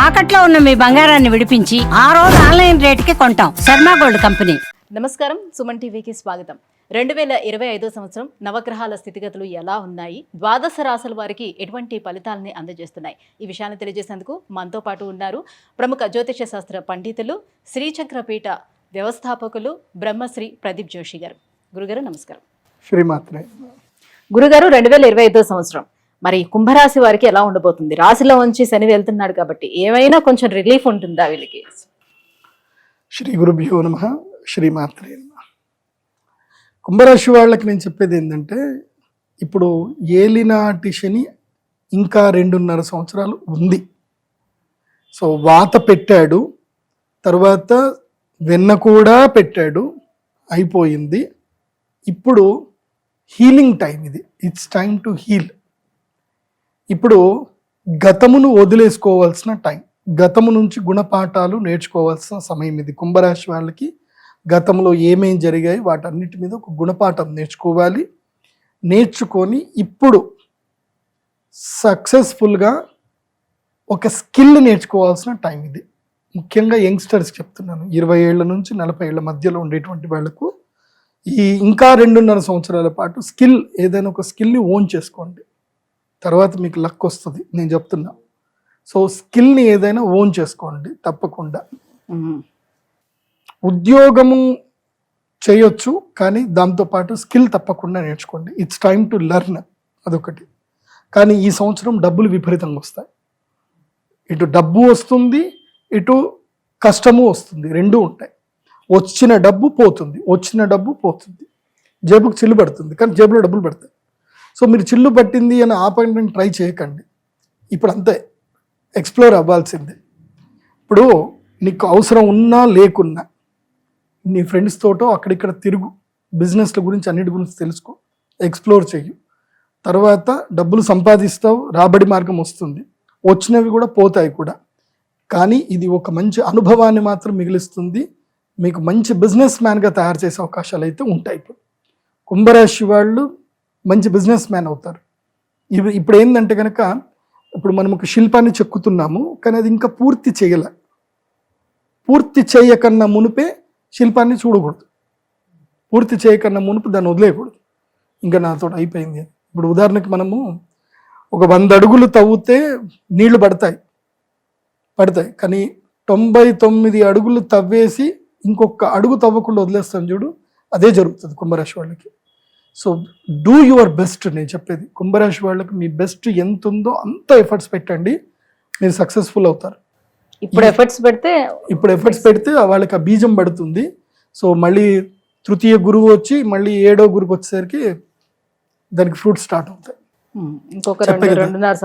తాకట్లో ఉన్న మీ బంగారాన్ని విడిపించి ఆ రోజు ఆన్లైన్ రేటుకి కొంటాం. Sharma gold company. నమస్కారం, సుమన్ టీవీకి స్వాగతం. 2025 సంవత్సరం నవగ్రహాల స్థితిగతులు ఎలా ఉన్నాయి, ద్వాదశ రాశుల వారికి ఎటువంటి ఫలితాలని అందజేస్తున్నాయి, ఈ విషయాన్ని తెలియజేసేందుకు మనతో పాటు ఉన్నారు ప్రముఖ జ్యోతిష శాస్త్ర పండితులు, శ్రీచక్రపీఠ వ్యవస్థాపకులు బ్రహ్మశ్రీ ప్రదీప్ జోషి గారు. గురుగారు నమస్కారం. శ్రీమాత్రే. గురుగారు, 2025 సంవత్సరం మరి కుంభరాశి వారికి ఎలా ఉండబోతుంది? రాశిలో ఉంచి శని వెళ్తున్నాడు కాబట్టి ఏమైనా కొంచెం రిలీఫ్ ఉంటుందా వీళ్ళకి? శ్రీ గురుభ్యో నమః. శ్రీమాత్రే నమః. కుంభరాశి వాళ్ళకి నేను చెప్పేది ఏంటంటే, ఇప్పుడు ఏలినాటి శని ఇంకా 2.5 సంవత్సరాలు ఉంది. సో వాత పెట్టాడు, తర్వాత వెన్న కూడా పెట్టాడు, అయిపోయింది. ఇప్పుడు హీలింగ్ టైం ఇది. It's time to heal. ఇప్పుడు గతమును వదిలేసుకోవాల్సిన టైం, గతము నుంచి గుణపాఠాలు నేర్చుకోవాల్సిన సమయం ఇది. కుంభరాశి వాళ్ళకి గతంలో ఏమేం జరిగాయి వాటన్నిటి మీద ఒక గుణపాఠం నేర్చుకోవాలి. నేర్చుకొని ఇప్పుడు సక్సెస్ఫుల్గా ఒక స్కిల్ నేర్చుకోవాల్సిన టైం ఇది. ముఖ్యంగా యంగ్స్టర్స్ చెప్తున్నాను, 20 ఏళ్ల నుంచి 40 ఏళ్ల మధ్యలో ఉండేటువంటి వాళ్లకు ఈ ఇంకా 2.5 సంవత్సరాల పాటు స్కిల్, ఏదైనా ఒక స్కిల్ని ఓన్ చేసుకోండి. తర్వాత మీకు లక్ వస్తుంది, నేను చెప్తున్నా. సో స్కిల్ని ఏదైనా ఓన్ చేసుకోండి తప్పకుండా. ఉద్యోగము చేయొచ్చు, కానీ దాంతోపాటు స్కిల్ తప్పకుండా నేర్చుకోండి. ఇట్స్ టైమ్ టు లెర్న్, అదొకటి. కానీ ఈ సంవత్సరం డబ్బులు విపరీతంగా వస్తాయి. ఇటు డబ్బు వస్తుంది, ఇటు కష్టము వస్తుంది, రెండూ ఉంటాయి. వచ్చిన డబ్బు పోతుంది, వచ్చిన డబ్బు పోతుంది. జేబుకు చిల్లు పడుతుంది, కానీ జేబులో డబ్బులు పడతాయి. సో మీరు చిల్లు పట్టింది అని ఆపడానికి ట్రై చేయకండి. ఇప్పుడు అంతే, ఎక్స్ప్లోర్ అవ్వాల్సిందే. ఇప్పుడు నీకు అవసరం ఉన్నా లేకున్నా నీ ఫ్రెండ్స్ తోటో అక్కడిక్కడ తిరుగు, బిజినెస్ల గురించి అన్నిటి గురించి తెలుసుకో, ఎక్స్ప్లోర్ చెయ్యి. తర్వాత డబ్బులు సంపాదిస్తావు, రాబడి మార్గం వస్తుంది, వచ్చినవి కూడా పోతాయి కూడా. కానీ ఇది ఒక మంచి అనుభవాన్ని మాత్రం మిగిలిస్తుంది. మీకు మంచి బిజినెస్ మ్యాన్గా తయారు చేసే అవకాశాలు అయితే ఉంటాయి. ఇప్పుడు కుంభరాశి వాళ్ళు మంచి బిజినెస్ మ్యాన్ అవుతారు. ఇప్పుడు ఏంటంటే కనుక, ఇప్పుడు మనం ఒక శిల్పాన్ని చెక్కుతున్నాము, కానీ అది ఇంకా పూర్తి చేయలే. పూర్తి చేయకన్నా మునిపే శిల్పాన్ని చూడకూడదు, పూర్తి చేయకన్నా మునుపు దాన్ని వదిలేయకూడదు. ఇంకా నాతో అయిపోయింది. ఇప్పుడు ఉదాహరణకి మనము ఒక 100 అడుగులు తవ్వితే నీళ్లు పడతాయి, కానీ 99 అడుగులు తవ్వేసి ఇంకొక అడుగు తవ్వకుండా వదిలేస్తాం చూడు, అదే జరుగుతుంది కుంభరాశి వాళ్ళకి. So do your best. నేను చెప్పేది కుంభరాశి వాళ్ళకి, మీ బెస్ట్ ఎంత ఉందో అంత ఎఫర్ట్స్ పెట్టండి, మీరు సక్సెస్ఫుల్ అవుతారు. ఇప్పుడు ఎఫర్ట్స్ పెడితే వాళ్ళకి ఆ బీజం పడుతుంది. సో మళ్ళీ తృతీయ గురువు వచ్చి మళ్ళీ 7వ గురువు వచ్చేసరికి దానికి ఫ్రూట్స్ స్టార్ట్ అవుతాయి.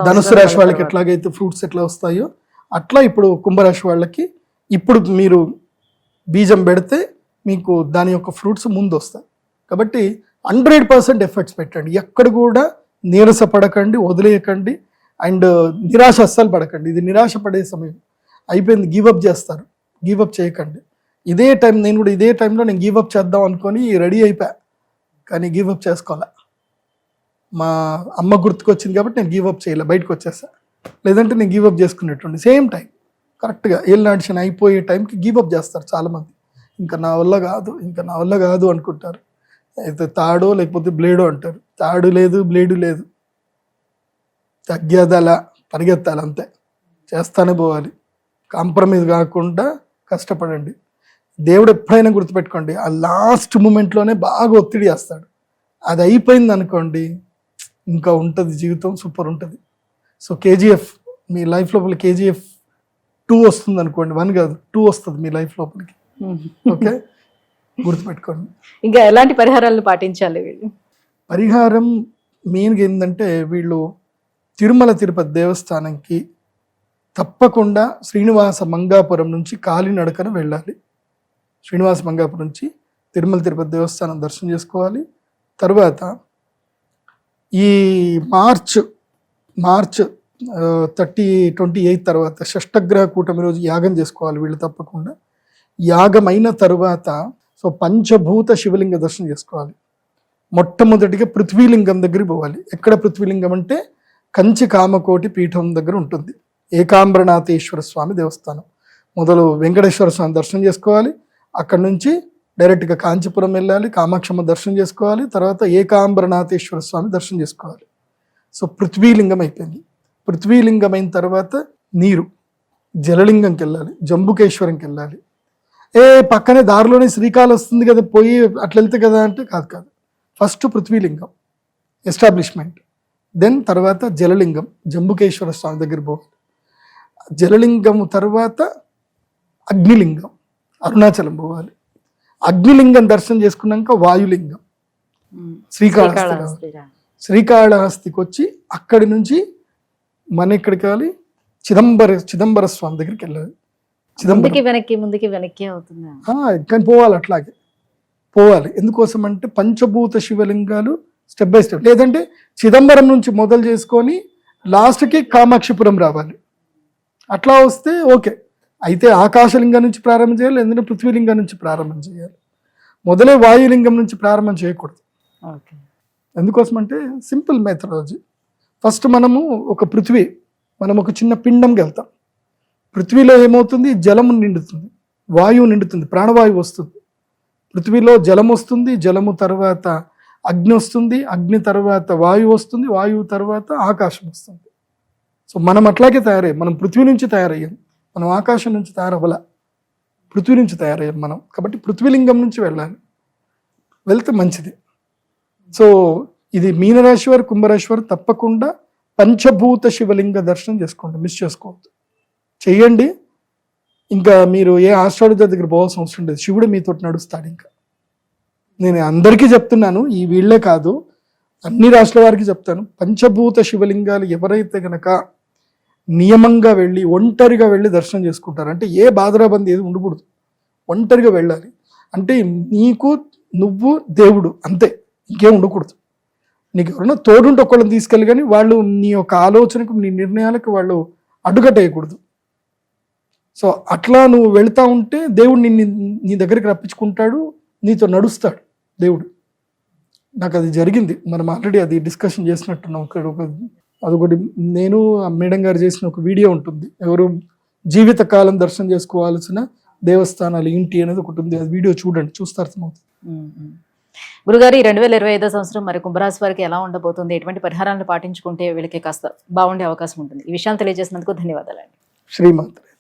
ధనుసు రాశి వాళ్ళకి ఎట్లాగైతే ఫ్రూట్స్ ఎట్లా వస్తాయో అట్లా ఇప్పుడు కుంభరాశి వాళ్ళకి ఇప్పుడు మీరు బీజం పెడితే మీకు దాని యొక్క ఫ్రూట్స్ ముందు వస్తాయి. కాబట్టి 100% ఎఫర్ట్స్ పెట్టండి. ఎక్కడ కూడా నీరస పడకండి, వదిలేయకండి. అండ్ నిరాశ అస్సలు పడకండి. ఇది నిరాశ పడే సమయం అయిపోయింది, గివప్ చేస్తారు. గివప్ చేయకండి. ఇదే టైం, నేను కూడా ఇదే టైంలో నేను గివప్ చేద్దాం అనుకొని రెడీ అయిపోయా, కానీ గివప్ చేసుకోవాలా. మా అమ్మ గుర్తుకొచ్చింది కాబట్టి నేను గివప్ చేయలే, బయటకు వచ్చేసా. లేదంటే నేను గివప్ చేసుకునేటువంటి సేమ్ టైం కరెక్ట్గా ఏళ్ళనాటి శని అయిపోయే టైంకి గివప్ చేస్తారు చాలామంది. ఇంకా నా వల్ల కాదు అనుకుంటారు. అయితే తాడో లేకపోతే బ్లేడో అంటారు. తాడు లేదు, బ్లేడు లేదు, తగ్గేదలా పరిగెత్తాలి, అంతే. చేస్తానే పోవాలి, కాంప్రమైజ్ కాకుండా కష్టపడండి. దేవుడు ఎప్పుడైనా గుర్తుపెట్టుకోండి, ఆ లాస్ట్ మూమెంట్లోనే బాగా ఒత్తిడి చేస్తాడు. అది అయిపోయింది అనుకోండి, ఇంకా ఉంటుంది జీవితం, సూపర్ ఉంటుంది. సో కేజీఎఫ్ మీ లైఫ్ లోపల KGF 2 వస్తుంది అనుకోండి, 1 కాదు 2 వస్తుంది మీ లైఫ్ లోపలికి. ఓకే, గుర్తుపెట్టుకోండి. ఇంకా ఎలాంటి పరిహారాలు పాటించాలి వీళ్ళు? పరిహారం మెయిన్గా ఏంటంటే, వీళ్ళు తిరుమల తిరుపతి దేవస్థానంకి తప్పకుండా శ్రీనివాస మంగాపురం నుంచి కాలినడకన వెళ్ళాలి. శ్రీనివాస మంగాపురం నుంచి తిరుమల తిరుపతి దేవస్థానం దర్శనం చేసుకోవాలి. తర్వాత ఈ మార్చ్ 28 తర్వాత షష్టగ్రహ కూటమి రోజు యాగం చేసుకోవాలి వీళ్ళు తప్పకుండా. యాగం అయిన తర్వాత సో పంచభూత శివలింగ దర్శనం చేసుకోవాలి. మొట్టమొదటిగా పృథ్వీలింగం దగ్గరికి పోవాలి. ఎక్కడ పృథ్వీలింగం అంటే కంచి కామకోటి పీఠం దగ్గర ఉంటుంది. ఏకాంబరనాథేశ్వర స్వామి దేవస్థానం. మొదలు వెంకటేశ్వర స్వామి దర్శనం చేసుకోవాలి, అక్కడి నుంచి డైరెక్ట్గా కాంచీపురం వెళ్ళాలి, కామాక్షమ్మ దర్శనం చేసుకోవాలి, తర్వాత ఏకాంబరనాథేశ్వర స్వామి దర్శనం చేసుకోవాలి. సో పృథ్వీలింగం అయిపోయింది. పృథ్వీలింగం అయిన తర్వాత నీరు, జలలింగంకి వెళ్ళాలి, జంబుకేశ్వరంకి వెళ్ళాలి. పక్కనే దారిలోనే శ్రీకాళహస్తి వస్తుంది కదా, పోయి అట్లా వెళ్తే కదా అంటే కాదు. ఫస్ట్ పృథ్వీలింగం ఎస్టాబ్లిష్మెంట్, దెన్ తర్వాత జలలింగం జంబుకేశ్వర స్వామి దగ్గర పోవాలి. జలలింగం తర్వాత అగ్నిలింగం అరుణాచలం పోవాలి. అగ్నిలింగం దర్శనం చేసుకున్నాక వాయులింగం శ్రీకాళహస్తి. శ్రీకాళహస్తికి వచ్చి అక్కడి నుంచి మన ఎక్కడికి వెళ్ళాలి, చిదంబర స్వామి దగ్గరికి వెళ్ళాలి. ముందుకి వెనక్కి అవుతుంది కానీ పోవాలి, అట్లాగే పోవాలి. ఎందుకోసం అంటే పంచభూత శివలింగాలు స్టెప్ బై స్టెప్, లేదంటే చిదంబరం నుంచి మొదలు చేసుకొని లాస్ట్కి కామాక్షిపురం రావాలి. అట్లా వస్తే ఓకే. అయితే ఆకాశలింగం నుంచి ప్రారంభం చేయాలి, లేదంటే పృథ్వీలింగం నుంచి ప్రారంభం చేయాలి. మొదలే వాయులింగం నుంచి ప్రారంభం చేయకూడదు. ఎందుకోసం అంటే సింపుల్ మెథడాలజీ. ఫస్ట్ మనము మనం ఒక చిన్న పిండంకి వెళ్తాం. పృథ్వీలో ఏమవుతుంది, జలము నిండుతుంది, వాయువు నిండుతుంది, ప్రాణవాయువు వస్తుంది. పృథ్వీలో జలం వస్తుంది, జలము తర్వాత అగ్ని వస్తుంది, అగ్ని తర్వాత వాయువు వస్తుంది, వాయువు తర్వాత ఆకాశం వస్తుంది. సో మనం అట్లాగే తయారయ్యాం. మనం పృథ్వీ నుంచి తయారయ్యాం, మనం ఆకాశం నుంచి తయారవ్వాల, పృథ్వీ నుంచి తయారయ్యాం మనం. కాబట్టి పృథ్వీలింగం నుంచి వెళ్తే మంచిది. సో ఇది మీనరాశి వారు, కుంభరాశి వారు తప్పకుండా పంచభూత శివలింగ దర్శనం చేసుకోండి, మిస్ చేసుకోవద్దు, చెయ్యండి. ఇంకా మీరు ఏ ఆస్ట్రాలజర్ దగ్గర పోవాల్సిన అవసరం లేదు, శివుడు మీతో నడుస్తాడు. ఇంకా నేను అందరికీ చెప్తున్నాను, ఈ వీళ్ళే కాదు అన్ని రాష్ట్రాల వారికి చెప్తాను, పంచభూత శివలింగాలు ఎవరైతే గనక నియమంగా వెళ్ళి ఒంటరిగా వెళ్ళి దర్శనం చేసుకుంటారు, అంటే ఏ బాధరాబంది ఏది ఉండకూడదు, ఒంటరిగా వెళ్ళాలి. అంటే నువ్వు దేవుడు అంతే, ఇంకేం ఉండకూడదు. నీకు ఎవరైనా తోడుంటే ఒక్కళ్ళని తీసుకెళ్ళి, కానీ వాళ్ళు నీ యొక్క ఆలోచనకు, నీ నిర్ణయాలకు వాళ్ళు అడ్డుకట్టేయకూడదు. సో అట్లా నువ్వు వెళ్తా ఉంటే దేవుడు నీ దగ్గరికి రప్పించుకుంటాడు, నీతో నడుస్తాడు దేవుడు. నాకు అది జరిగింది, మనం ఆల్రెడీ అది డిస్కషన్ చేసినట్టున్నాం. అదొకటి నేను మేడం గారు చేసిన ఒక వీడియో ఉంటుంది, ఎవరు జీవితకాలం దర్శనం చేసుకోవాల్సిన దేవస్థానాలు ఏంటి అనేది ఒకటి ఉంది. అది వీడియో చూడండి, చూస్తే అర్థమవుతుంది. గురుగారు, ఈ 2025 సంవత్సరం మరి కుంభరాశి వారికి ఎలా ఉండబోతుంది, ఎటువంటి పరిహారాలను పాటించుకుంటే వీళ్ళకి కాస్త బాగుండే అవకాశం ఉంటుంది, ఈ విషయాలు తెలియజేసినందుకు ధన్యవాదాలండి. శ్రీమాత్రే.